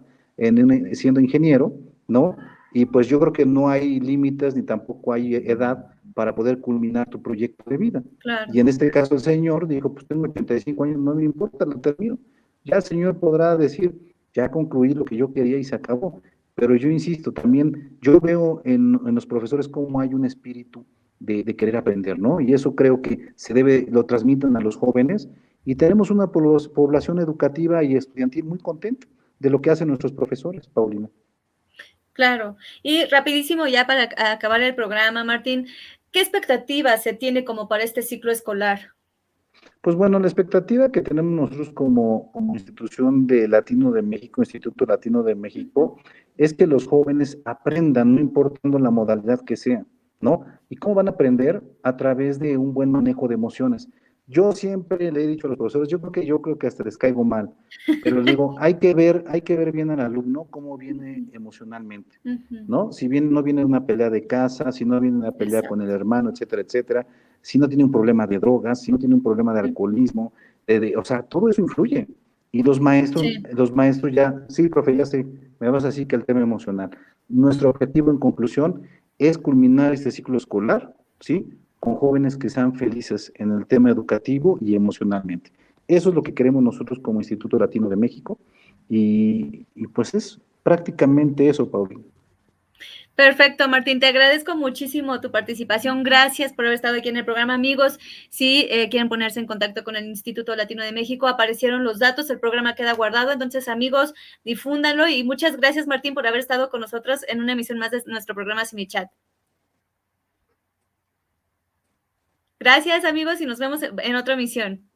siendo ingeniero, ¿no? Y pues yo creo que no hay límites ni tampoco hay edad para poder culminar tu proyecto de vida. Claro. Y en este caso el señor dijo, pues tengo 85 años, no me importa, lo termino. Ya el señor podrá decir, ya concluí lo que yo quería y se acabó. Pero yo insisto, también yo veo en los profesores cómo hay un espíritu de querer aprender, ¿no? Y eso creo que lo transmiten a los jóvenes y tenemos una población educativa y estudiantil muy contenta de lo que hacen nuestros profesores, Paulina. Claro. Y rapidísimo, ya para acabar el programa, Martín, ¿qué expectativas se tiene como para este ciclo escolar? Pues bueno, la expectativa que tenemos nosotros como institución de Latino de México, Instituto Latino de Ujú. México, es que los jóvenes aprendan, no importando la modalidad que sea, ¿no? ¿Y cómo van a aprender? A través de un buen manejo de emociones. Yo siempre le he dicho a los profesores, yo creo que hasta les caigo mal, pero les digo, hay que ver bien al alumno cómo viene emocionalmente, Ujú. ¿no? Si bien no viene una pelea de casa, si no viene una pelea con el Exacto. hermano, etcétera, etcétera, si no tiene un problema de drogas, si no tiene un problema de Ujú. alcoholismo, o sea, todo eso influye. Y Sí. los maestros ya, sí, profe, ya sé, me vas a decir que el tema emocional. Nuestro objetivo en conclusión es culminar este ciclo escolar, ¿sí? Con jóvenes que sean felices en el tema educativo y emocionalmente. Eso es lo que queremos nosotros como Instituto Latino de México y pues es prácticamente eso, Paulina. Perfecto, Martín, te agradezco muchísimo tu participación. Gracias por haber estado aquí en el programa, amigos. Si quieren ponerse en contacto con el Instituto Latino de México, aparecieron los datos, el programa queda guardado. Entonces, amigos, difúndanlo y muchas gracias, Martín, por haber estado con nosotros en una emisión más de nuestro programa Chat. Gracias, amigos, y nos vemos en otra emisión.